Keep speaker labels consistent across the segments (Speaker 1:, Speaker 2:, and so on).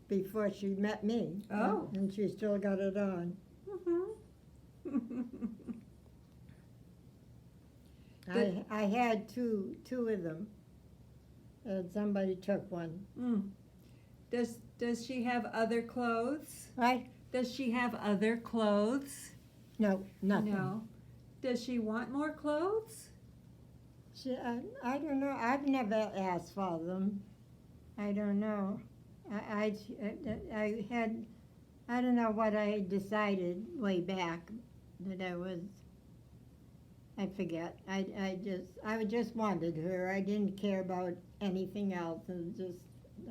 Speaker 1: before she met me.
Speaker 2: Oh.
Speaker 1: And she still got it on. I had two of them. Somebody took one.
Speaker 2: Does she have other clothes?
Speaker 1: Right?
Speaker 2: Does she have other clothes?
Speaker 1: No, nothing.
Speaker 2: No. Does she want more clothes?
Speaker 1: I don't know. I've never asked for them. I don't know. I don't know what I had decided way back that I forget. I just wanted her. I didn't care about anything else.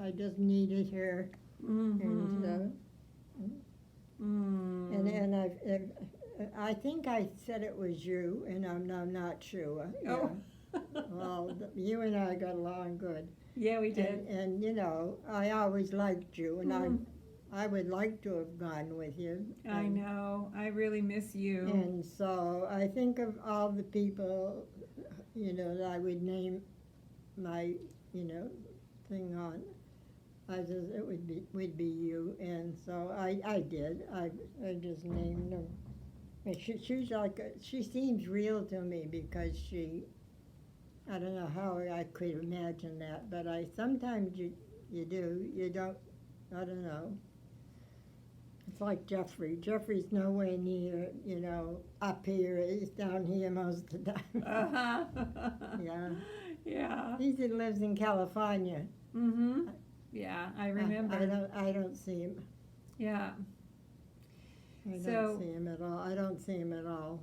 Speaker 1: I just needed her. And I think I said it was you, and I'm not sure.
Speaker 2: Oh.
Speaker 1: Well, you and I got along good.
Speaker 2: Yeah, we did.
Speaker 1: And you know, I always liked you, and I would like to have gone with you.
Speaker 2: I know. I really miss you.
Speaker 1: And so I think of all the people, you know, that I would name my, you know, thing on. It would be you, and so I did. I just named them. And she's like she seems real to me because I don't know how I could imagine that, but sometimes you do. You don't. I don't know. It's like Jeffrey. Jeffrey's nowhere near, you know, up here. He's down here most of the time.
Speaker 2: Uh-huh.
Speaker 1: Yeah.
Speaker 2: Yeah.
Speaker 1: He lives in California.
Speaker 2: Yeah, I remember.
Speaker 1: I don't see him.
Speaker 2: Yeah.
Speaker 1: I don't see him at all. I don't see him at all.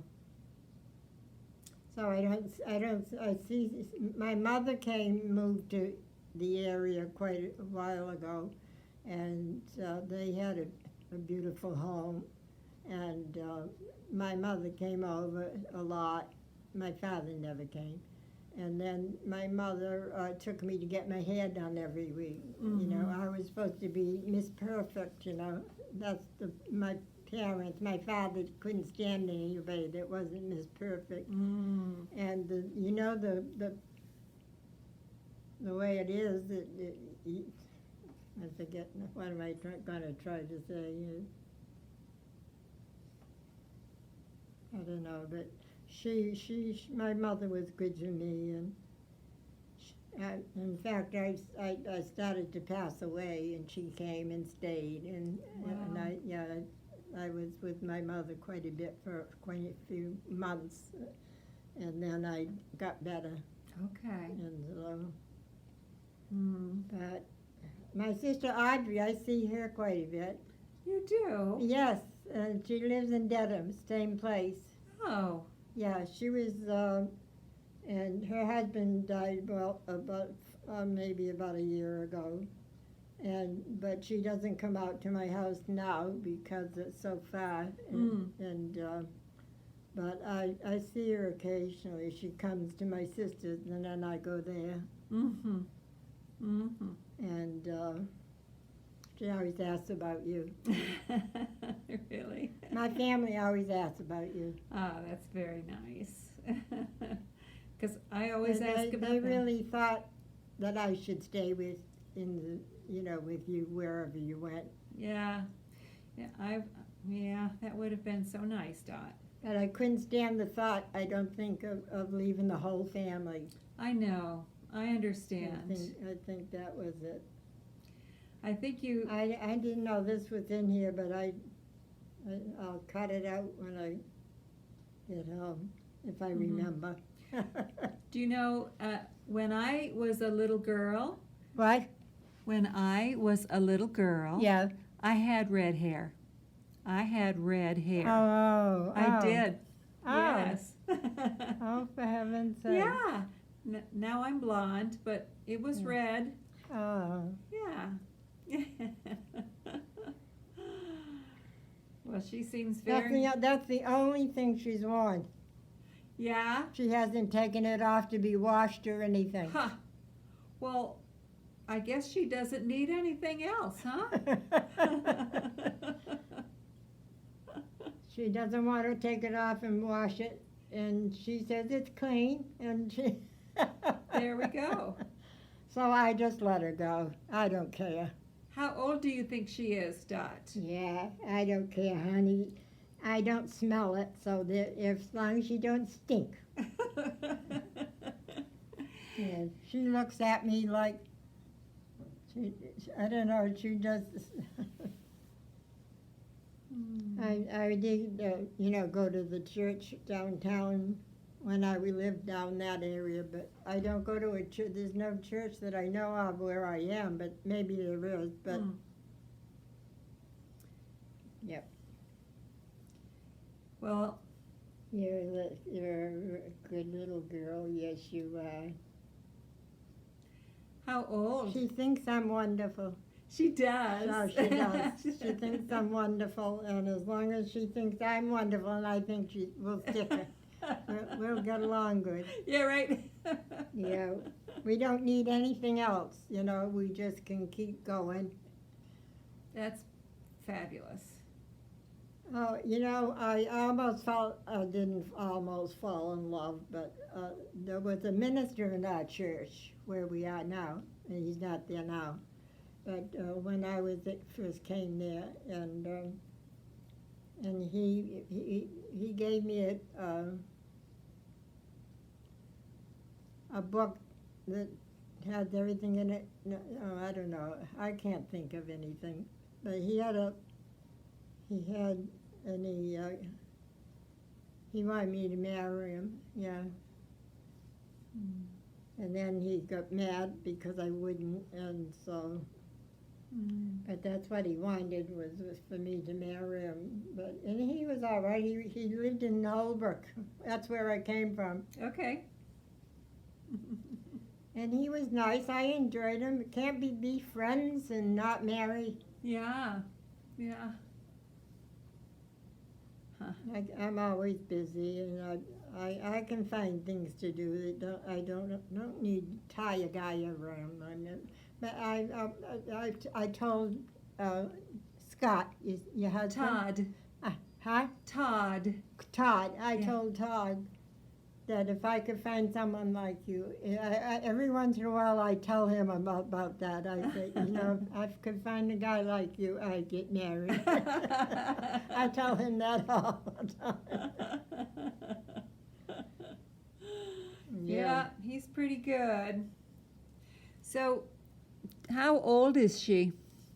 Speaker 1: So I see, my mother moved to the area quite a while ago, and they had a beautiful home, and my mother came over a lot. My father never came. And then my mother took me to get my hair done every week. You know, I was supposed to be Miss Perfect, you know. That's my parents. My father couldn't stand anybody that wasn't Miss Perfect. And you know the way it is that I forget what am I going to try to say. I don't know, but my mother was good to me, and in fact, I started to pass away, and she came and stayed, and I was with my mother quite a bit for quite a few months, and then I got better.
Speaker 2: Okay.
Speaker 1: And but my sister Audrey, I see her quite a bit.
Speaker 2: You do?
Speaker 1: Yes, and she lives in Dedham, same place.
Speaker 2: Oh.
Speaker 1: Yeah, she was, and her husband died about maybe about a year ago, but she doesn't come out to my house now because it's so far, but I see her occasionally. She comes to my sister's, and then I go there. And she always asks about you.
Speaker 2: Really?
Speaker 1: My family always asks about you.
Speaker 2: Oh, that's very nice. Because I always ask about
Speaker 1: They
Speaker 2: them.
Speaker 1: really thought that I should stay with you wherever you went.
Speaker 2: Yeah. Yeah, that would have been so nice, Dot.
Speaker 1: But I couldn't stand the thought, I don't think, of leaving the whole family.
Speaker 2: I know. I understand.
Speaker 1: I think that was it.
Speaker 2: I think you...
Speaker 1: I didn't know this was in here, but I'll cut it out when I get home, if I remember.
Speaker 2: Do you know, when I was a little girl...
Speaker 1: What?
Speaker 2: When I was a little girl...
Speaker 1: Yeah.
Speaker 2: I had red hair. I had red hair.
Speaker 1: Oh.
Speaker 2: I did.
Speaker 1: Oh.
Speaker 2: Yes.
Speaker 1: Oh, for heaven's sake.
Speaker 2: Yeah. Now I'm blonde, but it was red.
Speaker 1: Oh.
Speaker 2: Yeah. Well, she seems very...
Speaker 1: That's the only thing she's worn.
Speaker 2: Yeah?
Speaker 1: She hasn't taken it off to be washed or anything.
Speaker 2: Huh. Well, I guess she doesn't need anything else, huh?
Speaker 1: She doesn't want to take it off and wash it, and she says it's clean, and she...
Speaker 2: There we go.
Speaker 1: So I just let her go. I don't care.
Speaker 2: How old do you think she is, Dot?
Speaker 1: Yeah, I don't care, honey. I don't smell it, so that if, as long as you don't stink. Yeah, she looks at me like, I don't know, she does. I did, go to the church downtown when I lived down that area, but I don't go to a church. There's no church that I know of where I am, but maybe there is. But yep,
Speaker 2: Well,
Speaker 1: you're a good little girl. Yes, you are.
Speaker 2: how old?
Speaker 1: She thinks I'm wonderful.
Speaker 2: She does.
Speaker 1: So she does. She thinks I'm wonderful, and as long as she thinks I'm wonderful, and I think she will stick her. We'll get along good.
Speaker 2: Yeah, right.
Speaker 1: Yeah, we don't need anything else, we just can keep going.
Speaker 2: That's fabulous.
Speaker 1: Oh, I didn't almost fall in love, but there was a minister in our church where we are now, and he's not there now. But when I first came there, and he gave me a book that had everything in it. No, I don't know. I can't think of anything. But he wanted me to marry him. Yeah. And then he got mad because I wouldn't, and so. But that's what he wanted was for me to marry him. And he was all right. He lived in Holbrook. That's where I came from.
Speaker 2: Okay.
Speaker 1: And he was nice. I enjoyed him. Can't be friends and not marry.
Speaker 2: Yeah. Yeah. Huh.
Speaker 1: I'm always busy, and I can find things to do. I don't need to tie a guy around. But I told Scott, your husband.
Speaker 2: Todd.
Speaker 1: Huh?
Speaker 2: Todd.
Speaker 1: Todd. I
Speaker 2: Yeah.
Speaker 1: told Todd that if I could find someone like you, every once in a while I tell him about that. I say, if I could find a guy like you, I'd get married. I tell him that all the time.
Speaker 2: Yeah, he's pretty good. So, how old is she?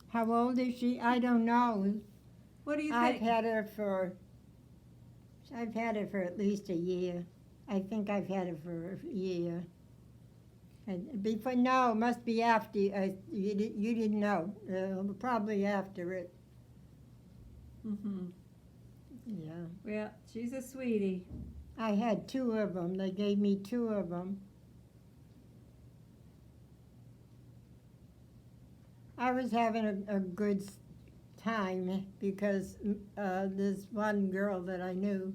Speaker 1: How old is she? I don't know.
Speaker 2: What do you
Speaker 1: I've
Speaker 2: think?
Speaker 1: had her for at least a year. I think I've had her for a year. And before, no, must be after. You didn't know. Probably after it.
Speaker 2: Mm-hmm.
Speaker 1: Yeah.
Speaker 2: Well, she's a sweetie.
Speaker 1: I had 2 of them. They gave me 2 of them. I was having a good time because this one girl that I knew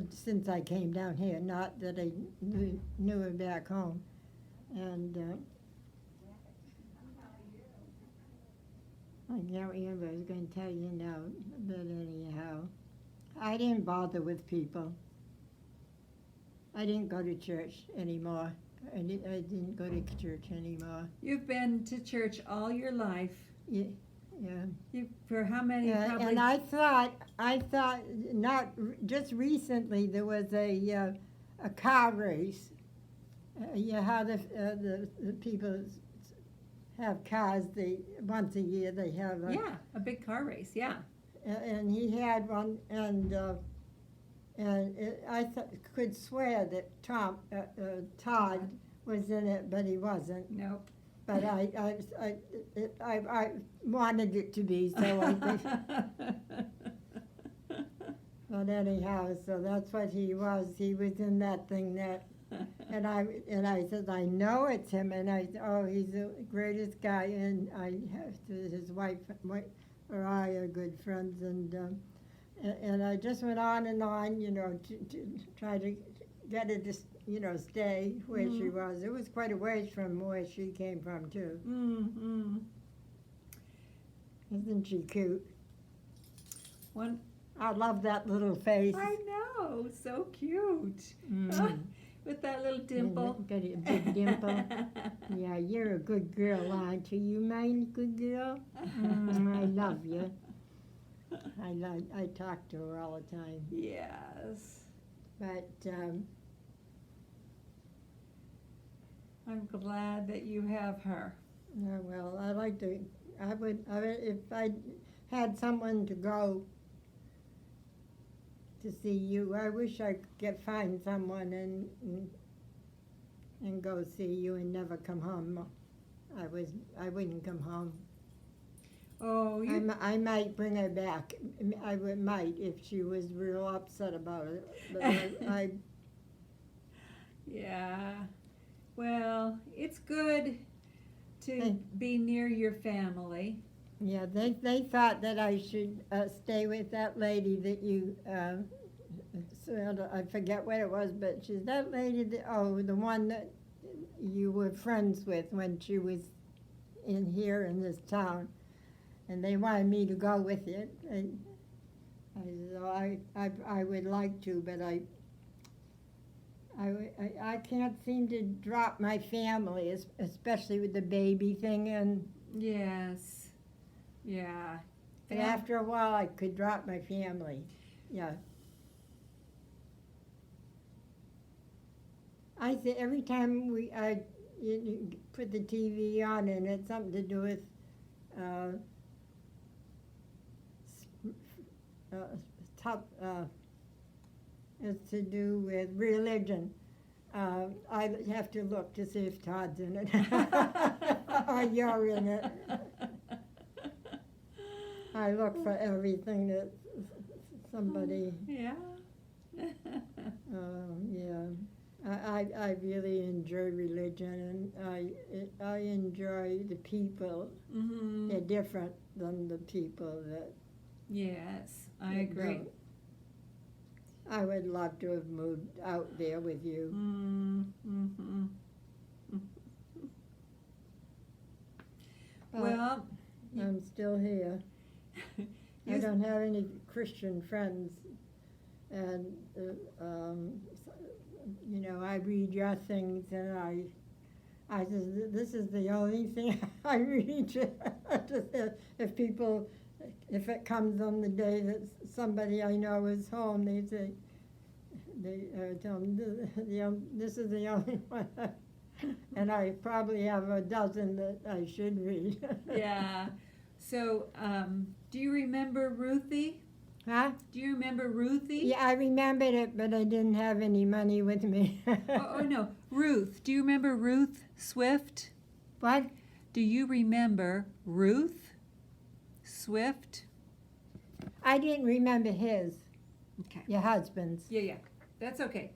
Speaker 1: since I came down here, not that I knew her back home, and I can't remember. I was going to tell you now, but anyhow, I didn't bother with people. I didn't go to church anymore. I didn't go to church anymore.
Speaker 2: You've been to church all your life.
Speaker 1: Yeah.
Speaker 2: For how many? Probably.
Speaker 1: And I thought not just recently there was a car race. How the people have cars. Once a year they have
Speaker 2: a big car race. Yeah.
Speaker 1: And he had one, and I could swear that Todd was in it, but he wasn't.
Speaker 2: Nope.
Speaker 1: But I wanted it to be, so I did. But anyhow, so that's what he was. He was in that thing and I said, I know it's him, and I said, oh, he's the greatest guy, and his wife or I are good friends, and I just went on, to try to get her to, stay where she was. It was quite a ways from where she came from, too.
Speaker 2: Mm-hmm.
Speaker 1: Isn't she cute?
Speaker 2: One.
Speaker 1: I love that little face.
Speaker 2: I know, so cute.
Speaker 1: Mm.
Speaker 2: With that little dimple.
Speaker 1: Got a big dimple. Yeah, you're a good girl, aren't you? You mind, good girl? I love you. I talk to her all the time.
Speaker 2: Yes.
Speaker 1: But
Speaker 2: I'm glad that you have her.
Speaker 1: well, I like to. I would if I had someone to go to see you. I wish I could find someone and go see you and never come home. I wouldn't come home.
Speaker 2: Oh, you.
Speaker 1: I might bring her back. Might if she was real upset about it. But I
Speaker 2: Yeah. Well, it's good to
Speaker 1: Hey.
Speaker 2: be near your family.
Speaker 1: yeah, they thought that I should stay with that lady that you. I forget what it was, but she's that lady. The one that you were friends with when she was here in this town, and they wanted me to go with it. And I said, I would like to, but I can't seem to drop my family, especially with the baby thing. And
Speaker 2: Yes. Yeah.
Speaker 1: but after a while, I could drop my family. Yeah. I say every time you put the TV on and it's something to do with it's to do with religion. I have to look to see if Todd's in it or you're in it. I look for everything that somebody.
Speaker 2: Yeah.
Speaker 1: Yeah. I really enjoy religion, and I enjoy the people.
Speaker 2: Mm-hmm.
Speaker 1: They're different than the people that.
Speaker 2: Yes, I
Speaker 1: that
Speaker 2: agree.
Speaker 1: don't. I would love to have moved out there with you.
Speaker 2: Mm-hmm.
Speaker 1: But
Speaker 2: Well,
Speaker 1: I'm still here. I
Speaker 2: you-
Speaker 1: don't have any Christian friends, and I read your things, and I just this is the only thing I read. Just if people, if it comes on the day that somebody I know is home, they say, they tell me this is the only one, and I probably have a dozen that I should read.
Speaker 2: yeah. So, do you remember Ruthie?
Speaker 1: Huh?
Speaker 2: Do you remember Ruthie?
Speaker 1: Yeah, I remembered it, but I didn't have any money with me.
Speaker 2: Oh, no, Ruth. Do you remember Ruth Swift?
Speaker 1: What?
Speaker 2: Do you remember Ruth Swift?
Speaker 1: I didn't remember his,
Speaker 2: Okay.
Speaker 1: your husband's.
Speaker 2: Yeah, that's okay.